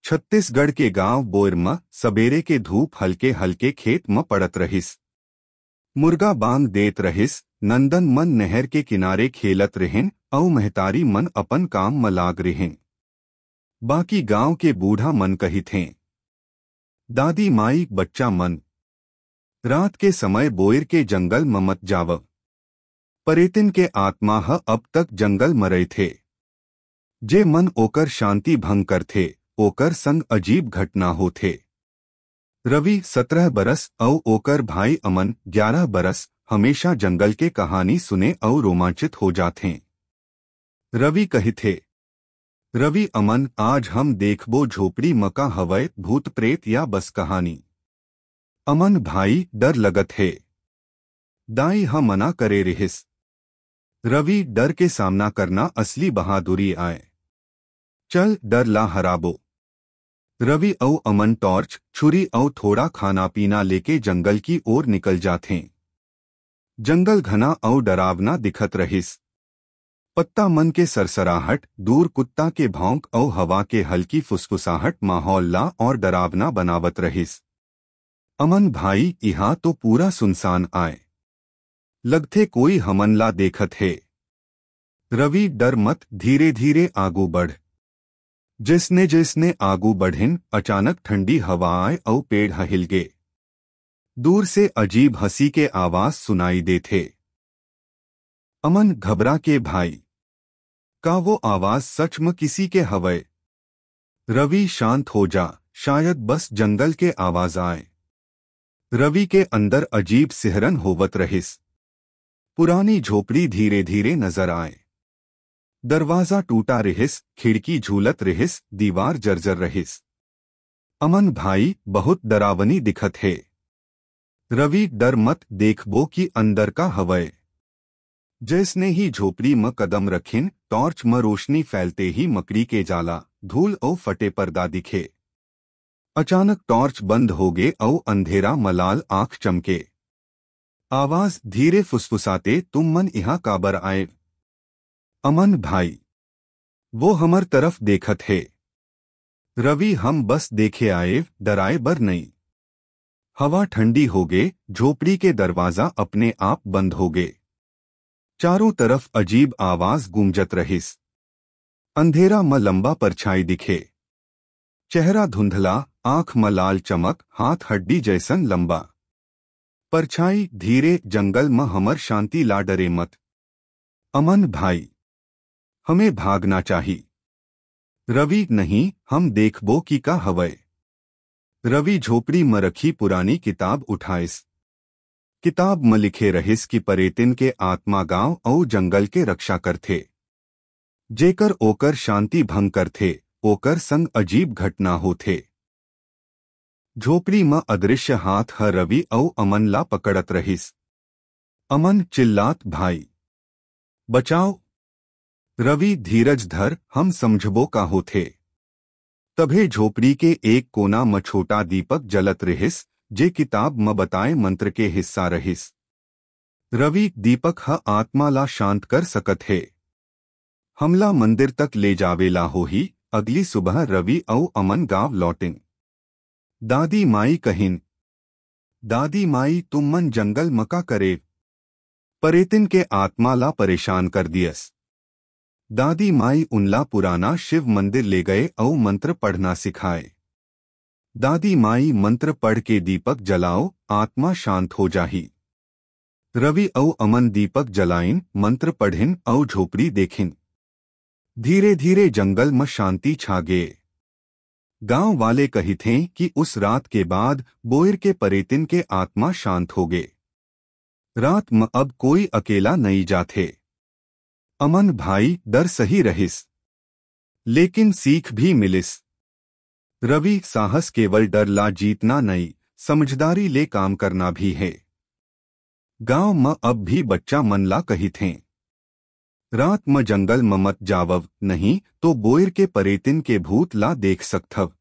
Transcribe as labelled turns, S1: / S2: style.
S1: छत्तीसगढ़ के गांव बोयर में सबेरे के धूप हल्के हल्के खेत में पड़त रहिस। मुर्गा बांग देत रहिस। नंदन मन नहर के किनारे खेलत रहें औ महतारी मन अपन काम में लाग रहें। बाकी गांव के बूढ़ा मन कही थे, दादी माई बच्चा मन रात के समय बोयर के जंगल में मत जाव। परेतिन के आत्मा ह अब तक जंगल में रहे थे। जे मन ओकर शांति भंग कर थे ओकर संग अजीब घटना हो थे। रवि 17 बरस औ ओकर भाई अमन 11 बरस हमेशा जंगल के कहानी सुने और रोमांचित हो जाते। रवि कही थे, रवि अमन आज हम देखबो झोपड़ी मका हवय भूत प्रेत या बस कहानी। अमन भाई डर लगत है। दाई हम मना करे रिहिस। रवि डर के सामना करना असली बहादुरी आए। चल डर ला हराबो। रवि औ अमन टॉर्च छुरी औ थोड़ा खाना पीना लेके जंगल की ओर निकल जाते। जंगल घना औ डरावना दिखत रहिस। पत्ता मन के सरसराहट, दूर कुत्ता के भौंक औ हवा के हल्की फुसफुसाहट माहौल ला और डरावना बनावत रहिस। अमन भाई यहाँ तो पूरा सुनसान आए लगथे कोई हमन ला देखत है। रवि डर मत, धीरे धीरे आगू बढ़। जिसने जिसने आगू बढ़िन अचानक ठंडी हवा आए औ पेड़ हिल गे। दूर से अजीब हंसी के आवाज सुनाई दे थे। अमन घबरा के भाई, का वो आवाज सच में किसी के हवय? रवि शांत हो जा, शायद बस जंगल के आवाज आए। रवि के अंदर अजीब सिहरन होवत रहिस। पुरानी झोपड़ी धीरे धीरे नजर आए। दरवाजा टूटा रहिस, खिड़की झूलत रहिस, दीवार जर्जर रहिस। अमन भाई बहुत डरावनी दिखत है। रवि डर मत, देखबो कि अंदर का हवय। जैसने ही झोपड़ी में कदम रखिन टॉर्च में रोशनी फैलते ही मकड़ी के जाला, धूल और फटे पर्दा दिखे। अचानक टॉर्च बंद हो गए और अंधेरा मलाल आंख चमके। आवाज धीरे फुसफुसाते, तुम मन यहाँ काबर आए? अमन भाई, वो हमर तरफ देखत है। रवि हम बस देखे आए, डराए बर नहीं। हवा ठंडी हो गए, झोपड़ी के दरवाजा अपने आप बंद हो गए। चारों तरफ अजीब आवाज गूंजत रहिस। अंधेरा में लंबा परछाई दिखे। चेहरा धुंधला, आंख में लाल चमक, हाथ हड्डी जैसन लंबा। परछाई धीरे, जंगल में हमर शांति ला, डरे मत। अमन भाई, हमें भागना चाहिए। रवि नहीं, हम देखबो की का हवय। रवि झोपड़ी में रखी पुरानी किताब उठाइस। किताब में लिखे रहिस कि परेतिन के आत्मा गांव और जंगल के रक्षा करथे। जेकर ओकर शांति भंग करथे ओकर संग अजीब घटना होथे। झोपड़ी में अदृश्य हाथ ह रवि औ अमन ला पकड़त रहिस। अमन चिल्लात, भाई बचाओ। रवि धीरज धर, हम समझबो का होथे। तभे झोपड़ी के एक कोना में छोटा दीपक जलत रहिस, जे किताब में बताए मंत्र के हिस्सा रहिस। रवि दीपक ह आत्मा ला शांत कर सकत है। हमला मंदिर तक ले जावेला हो ही। अगली सुबह रवि औ अमन गांव लौटिन। दादी माई कहिन, दादी माई तुम मन जंगल मका करे? परेतिन के आत्मा ला परेशान कर दियस। दादी माई उनला पुराना शिव मंदिर ले गए और मंत्र पढ़ना सिखाए। दादी माई मंत्र पढ़ के दीपक जलाओ, आत्मा शांत हो जाही। रवि औ अमन दीपक जलाइन, मंत्र पढ़िन और झोपड़ी देखिन। धीरे धीरे जंगल में शांति छा गए। गांव वाले कही थे कि उस रात के बाद बोयर के परेतिन के आत्मा शांत हो गए। रात में अब कोई अकेला नहीं जाते। अमन भाई डर सही रहिस, लेकिन सीख भी मिलिस। रवि साहस केवल डर ला जीतना नहीं, समझदारी ले काम करना भी है। गांव में अब भी बच्चा मन ला कही थे, रात में जंगल में मत जावव, नहीं तो बोयर के परेतिन के भूत ला देख सकथव।